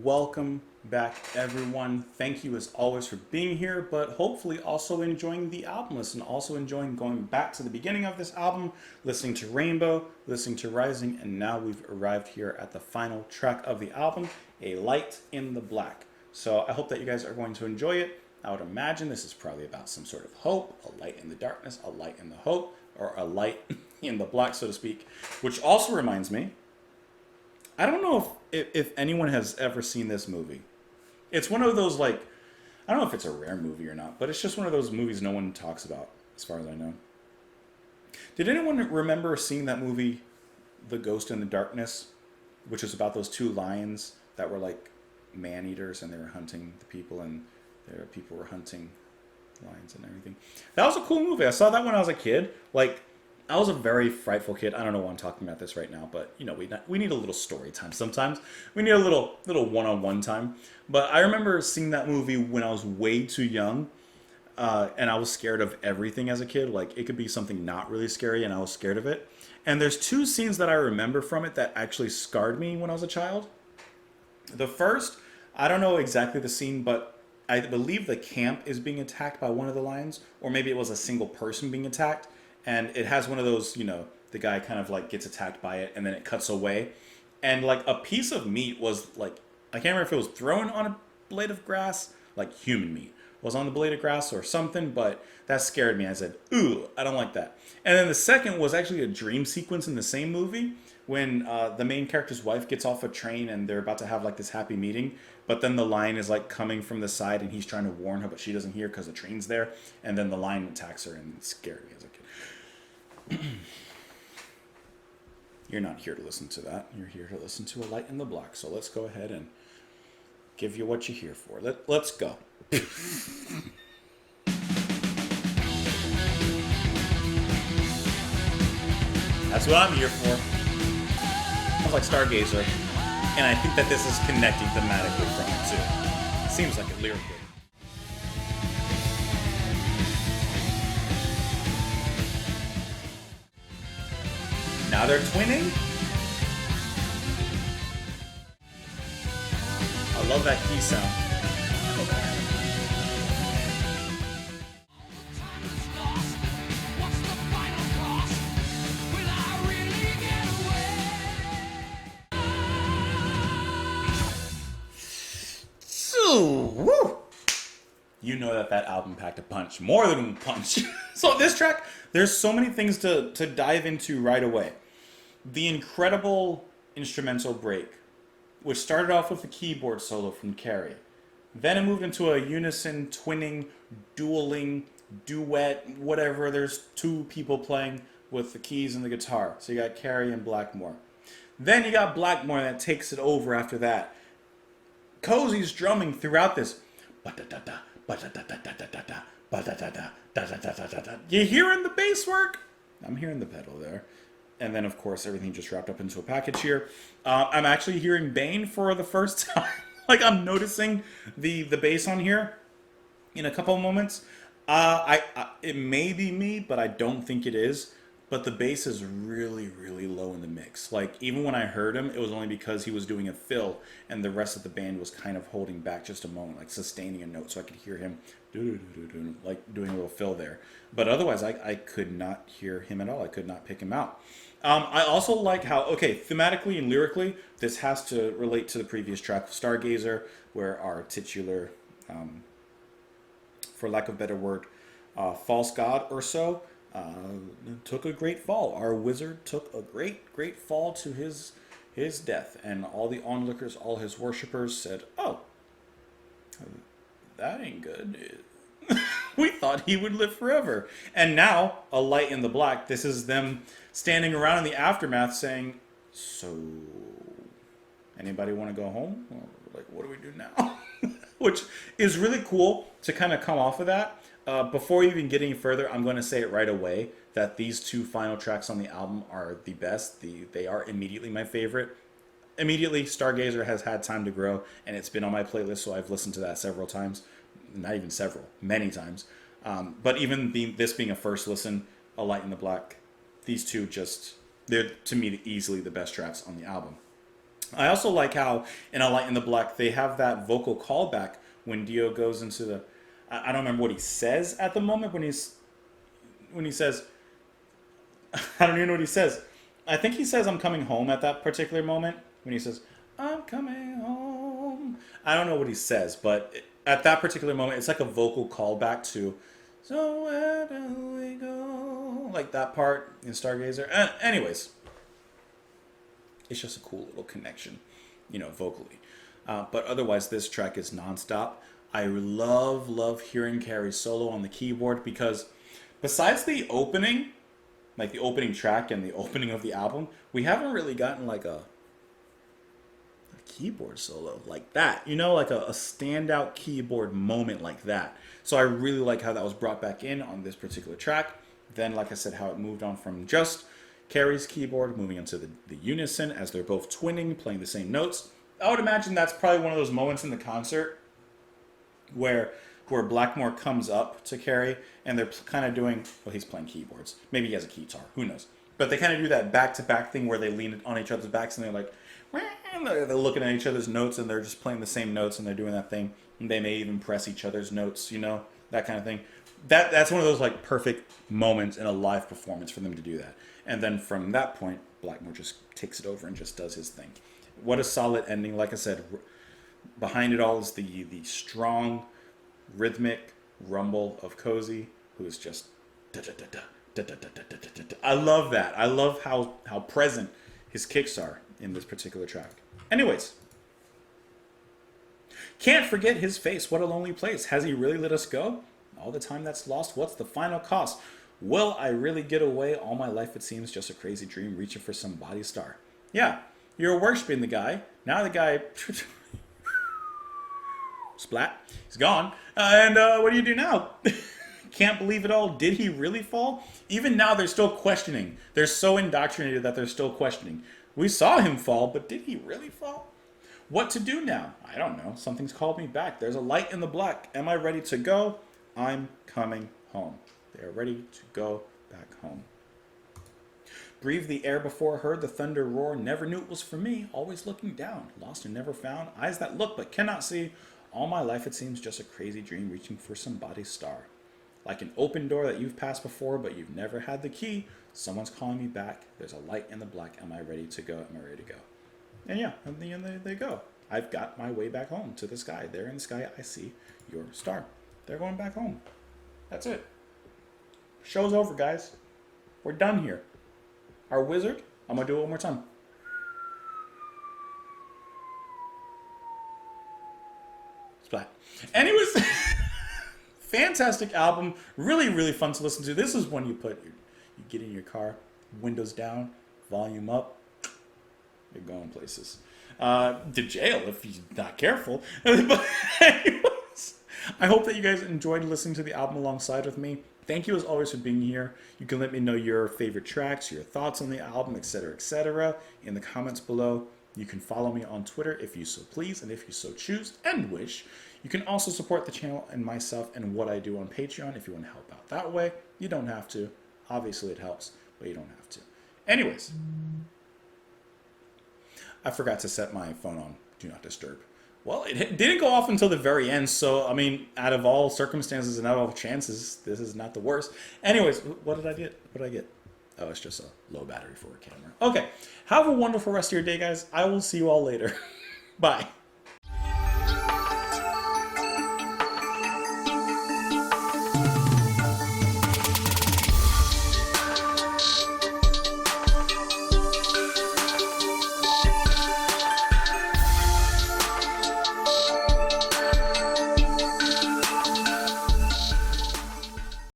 welcome back, everyone. Thank you as always for being here, but hopefully also enjoying the album list and also enjoying going back to the beginning of this album, listening to Rainbow, listening to Rising, and now we've arrived here at the final track of the album, A Light in the Black. So I hope that you guys are going to enjoy it. I would imagine this is probably about some sort of hope, a light in the darkness, a light in the hope, or a light in the black, so to speak. Which also reminds me, I don't know if anyone has ever seen this movie. It's one of those, like, I don't know if it's a rare movie or not, but it's just one of those movies no one talks about, as far as I know. Did anyone remember seeing that movie, The Ghost in the Darkness, which was about those two lions that were like man eaters and they were hunting the people and their people were hunting lions and everything? That was a cool movie. I saw that when I was a kid. Like, I was a very frightful kid. I don't know why I'm talking about this right now, but you know, we need a little story time sometimes. We need a little one-on-one time. But I remember seeing that movie when I was way too young, and I was scared of everything as a kid. Like, it could be something not really scary, and I was scared of it. And there's two scenes that I remember from it that actually scarred me when I was a child. The first, I don't know exactly the scene, but I believe the camp is being attacked by one of the lions, or maybe it was a single person being attacked. And it has one of those, you know, the guy kind of like gets attacked by it and then it cuts away. And like a piece of meat was like, I can't remember if it was thrown on a blade of grass, like human meat was on the blade of grass or something, but that scared me. I said, ooh, I don't like that. And then the second was actually a dream sequence in the same movie when the main character's wife gets off a train and they're about to have like this happy meeting, but then the lion is like coming from the side and he's trying to warn her, but she doesn't hear because the train's there, and then the lion attacks her and it scared me as a kid. You're not here to listen to that. You're here to listen to A Light in the Black. So let's go ahead and give you what you're here for. Let's go. That's what I'm here for. Sounds like Stargazer. And I think that this is connecting thematically from it too. Seems like it lyrically. Now they're twinning? I love that key sound. Woo! You know that album packed a punch. More than a punch. So this track, there's so many things to dive into right away. The incredible instrumental break, which started off with a keyboard solo from Carrie. Then it moved into a unison, twinning, dueling, duet, whatever. There's two people playing with the keys and the guitar. So you got Carrie and Blackmore. Then you got Blackmore that takes it over after that. Cozy's drumming throughout this. You hearing the bass work? I'm hearing the pedal there. And then, of course, everything just wrapped up into a package here. I'm actually hearing Bane for the first time. Like, I'm noticing the bass on here in a couple of moments. It may be me, but I don't think it is. But the bass is really, really low in the mix. Like, even when I heard him, it was only because he was doing a fill, and the rest of the band was kind of holding back just a moment, like sustaining a note, so I could hear him like doing a little fill there. But otherwise, I could not hear him at all. I could not pick him out. I also like how, okay, thematically and lyrically, this has to relate to the previous track, Stargazer, where our titular, for lack of a better word, false god or so, took a great fall. Our wizard took a great fall to his death, and all the onlookers, all his worshippers said, "Oh, that ain't good. We thought he would live forever." And now, A Light in the Black. This is them standing around in the aftermath, saying, "So, anybody want to go home? Or, like, what do we do now?" Which is really cool to kind of come off of that. Before even getting further, I'm going to say it right away that these two final tracks on the album are the best. They are immediately my favorite. Immediately, Stargazer has had time to grow, and it's been on my playlist, so I've listened to that several times. Not even several, many times. But even this being a first listen, A Light in the Black, these two they're, to me, easily the best tracks on the album. I also like how in A Light in the Black they have that vocal callback when Dio goes into the. I don't remember what he says at the moment when he says. I don't even know what he says. I think he says "I'm coming home" at that particular moment when he says "I'm coming home." I don't know what he says, but at that particular moment, it's like a vocal callback to "So where do we go?" Like that part in Stargazer. Anyways, it's just a cool little connection, vocally. But otherwise, this track is nonstop. I love hearing Carrie solo on the keyboard because besides the opening, like the opening track and the opening of the album, we haven't really gotten like a keyboard solo like that. Like a standout keyboard moment like that. So I really like how that was brought back in on this particular track. Then, like I said, how it moved on from just Carrie's keyboard, moving into the unison as they're both twinning, playing the same notes. I would imagine that's probably one of those moments in the concert where Blackmore comes up to Carrie and they're kind of doing, well, he's playing keyboards. Maybe he has a guitar. Who knows? But they kind of do that back-to-back thing where they lean on each other's backs and they're like, they're looking at each other's notes and they're just playing the same notes and they're doing that thing. And they may even press each other's notes, that kind of thing. That's one of those like perfect moments in a live performance for them to do that. And then from that point, Blackmore just takes it over and just does his thing. What a solid ending. Like I said, behind it all is the strong, rhythmic rumble of Cozy, who is just I love that. I love how present his kicks are in this particular track. Anyways, can't forget his face. What a lonely place. Has he really let us go? All the time that's lost. What's the final cost? Will I really get away? All my life it seems just a crazy dream reaching for some body star. Yeah, you're worshiping the guy. Now the guy splat. He's gone. And what do you do now? Can't believe it all. Did he really fall? Even now they're still questioning. They're so indoctrinated that they're still questioning. We saw him fall, but did he really fall? What to do now? I don't know. Something's called me back. There's a light in the black. Am I ready to go? I'm coming home. They are ready to go back home. Breathe the air before her, the thunder roar. Never knew it was for me. Always looking down. Lost and never found. Eyes that look but cannot see. All my life it seems just a crazy dream reaching for somebody's star. Like an open door that you've passed before but you've never had the key. Someone's calling me back. There's a light in the black. Am I ready to go? Am I ready to go? And yeah, at the end they go. I've got my way back home to the sky. There in the sky I see your star. They're going back home. That's it. Show's over, guys. We're done here. Our wizard, I'm going to do it one more time. Splat. Anyways, fantastic album. Really, really fun to listen to. This is when you get in your car, windows down, volume up. You're going places. To jail if you're not careful. But anyways, I hope that you guys enjoyed listening to the album alongside with me. Thank you as always for being here. You can let me know your favorite tracks, your thoughts on the album, etc., in the comments below. You can follow me on Twitter if you so please and if you so choose and wish. You can also support the channel and myself and what I do on Patreon if you want to help out that way. You don't have to. Obviously it helps, but you don't have to. Anyways, I forgot to set my phone on Do Not Disturb. Well, it didn't go off until the very end, so, I mean, out of all circumstances and out of all chances, this is not the worst. Anyways, what did I get? What did I get? Oh, it's just a low battery for a camera. Okay, have a wonderful rest of your day, guys. I will see you all later. Bye.